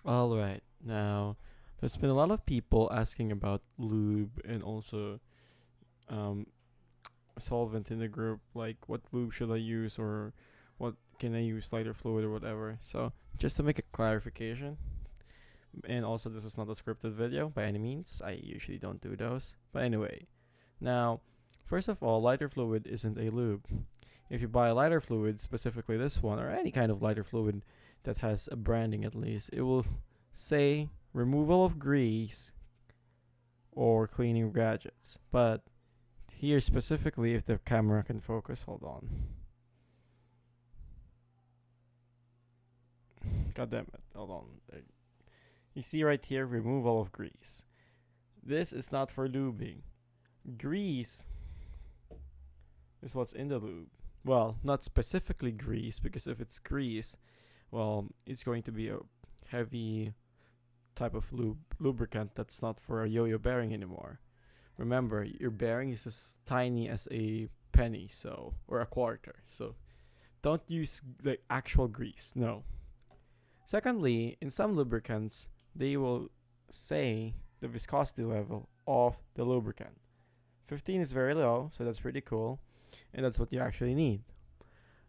All right. Now, there's been a lot of people asking about lube and also um, solvent in the group, like what lube should I use or what can I use, lighter fluid or whatever. So, just to make a clarification, and also this is not a scripted video by any means. I usually don't do those. But anyway, now, first of all, lighter fluid isn't a lube. If you buy a lighter fluid, specifically this one, or any kind of lighter fluid that has a branding at least, it will say removal of grease or cleaning of gadgets. But here specifically, if the camera can focus, hold on. God damn it, hold on. You see right here, removal of grease. This is not for lubing. Grease is what's in the lube. Well, not specifically grease, because if it's grease, well, it's going to be a heavy type of lubricant that's not for a yo-yo bearing anymore. Remember, your bearing is as tiny as a penny, so or a quarter. So don't use the actual grease. No. Secondly, in some lubricants, they will say the viscosity level of the lubricant. 15 is very low, so that's pretty cool, and that's what you actually need.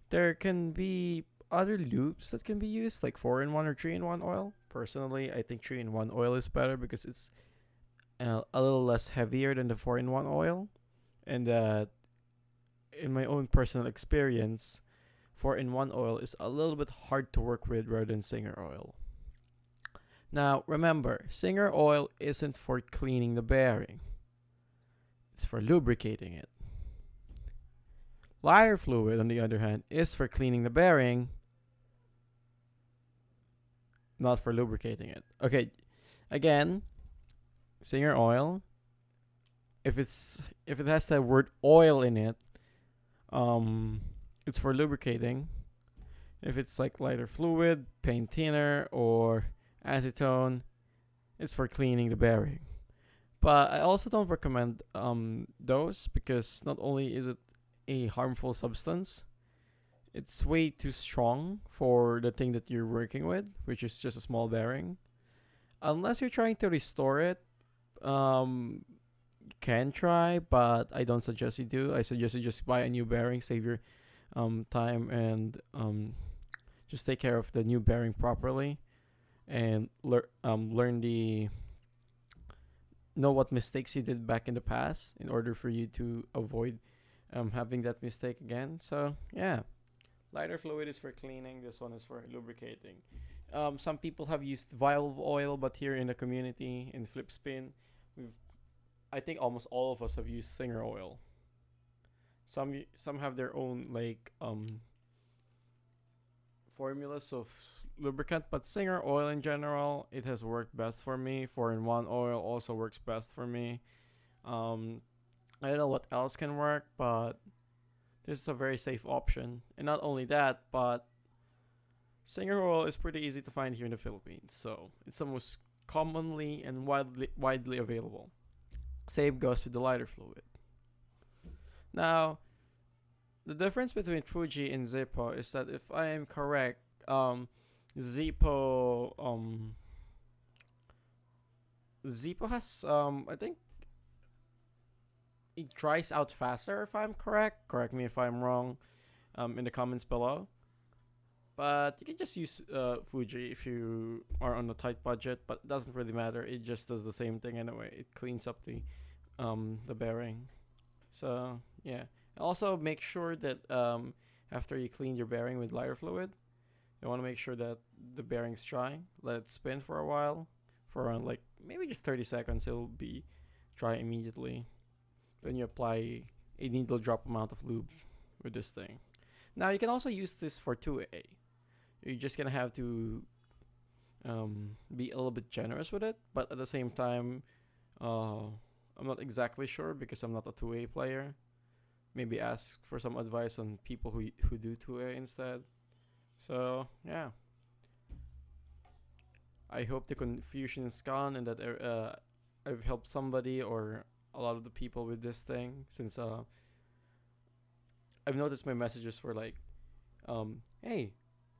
There can be other lubes that can be used, like 4-in-1 or 3-in-1 oil. Personally, I think 3-in-1 oil is better because it's a little less heavier than the 4-in-1 oil, and that in my own personal experience, 4-in-1 oil is a little bit hard to work with rather than Singer oil. Now, remember, Singer oil isn't for cleaning the bearing. It's for lubricating it. Lighter fluid, on the other hand, is for cleaning the bearing, not for lubricating it. Okay, again, Singer oil. If it has the word oil in it, it's for lubricating. If it's like lighter fluid, paint thinner, or acetone, it's for cleaning the bearing. But I also don't recommend those because not only is it a harmful substance, it's way too strong for the thing that you're working with, which is just a small bearing. Unless you're trying to restore it, you can try, but I don't suggest you do. I suggest you just buy a new bearing, save your time, and just take care of the new bearing properly, and learn the know what mistakes you did back in the past in order for you to avoid having that mistake again. So yeah, lighter fluid is for cleaning. This one is for lubricating. Some people have used vial oil, but here in the community in Flipspin, we've I think almost all of us have used Singer oil. Some have their own like formulas of lubricant, but Singer oil in general, it has worked best for me. 4-in-1 oil also works best for me. Um, I don't know what else can work, but this is a very safe option. And not only that, but Singer oil is pretty easy to find here in the Philippines, so it's the most commonly and widely available. Same goes with the lighter fluid. Now, the difference between Fuji and Zippo is that if I am correct, Zippo Zippo has I think it dries out faster if I'm correct. Correct me if I'm wrong in the comments below. But you can just use Fuji if you are on a tight budget, but it doesn't really matter. It just does the same thing anyway. It cleans up the bearing. So yeah. Also make sure that after you clean your bearing with lighter fluid, you want to make sure that the bearing's dry. Let it spin for a while, for around like maybe just 30 seconds. It'll be dry immediately. Then you apply a needle drop amount of lube with this thing. Now you can also use this for 2A. You're just gonna have to be a little bit generous with it, but at the same time, I'm not exactly sure because I'm not a 2A player. Maybe ask for some advice on people who do 2A instead. So yeah, I hope the confusion is gone and that I've helped somebody or a lot of the people with this thing. Since I've noticed my messages were like, "Hey,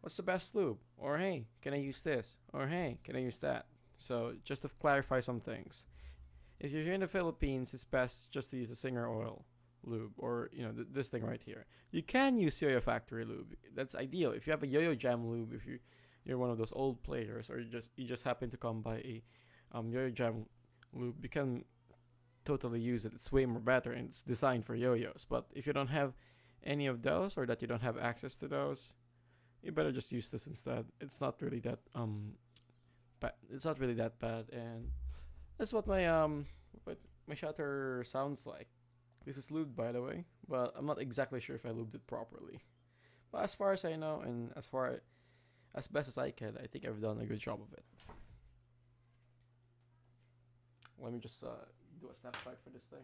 what's the best lube? Or hey, can I use this? Or hey, can I use that? So just to clarify some things, if you're here in the Philippines, it's best just to use a Singer Oil lube, or this thing right here. You can use Yoyo Factory lube. That's ideal if you have a Yoyo Jam lube. If you're one of those old players, or you just happen to come by a Yoyo Jam lube, you can totally use it. It's way more better, and it's designed for yo-yos. But if you don't have any of those, or that you don't have access to those, you better just use this instead. It's not really that it's not really that bad, and that's what my shutter sounds like. This is lubed, by the way, but I'm not exactly sure if I lubed it properly. But as far as I know, and as best as I can, I think I've done a good job of it. Let me just do a snapshot for this thing.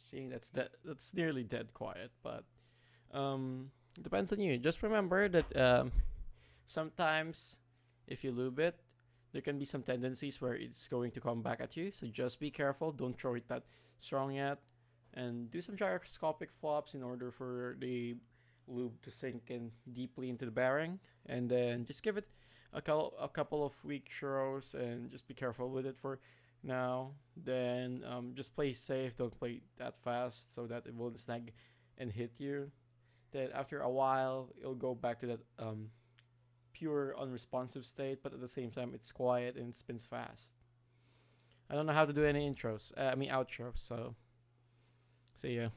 See, that's nearly dead quiet, but it depends on you. Just remember that sometimes if you lube it, there can be some tendencies where it's going to come back at you. So just be careful. Don't throw it that strong yet, and do some gyroscopic flops in order for the lube to sink in deeply into the bearing, and then just give it a couple of weak churros, and just be careful with it for now. Then just play safe. Don't play that fast so that it won't snag and hit you. Then after a while, it'll go back to that pure unresponsive state, but at the same time, it's quiet and it spins fast. I don't know how to do any intros. I mean outros. So see ya.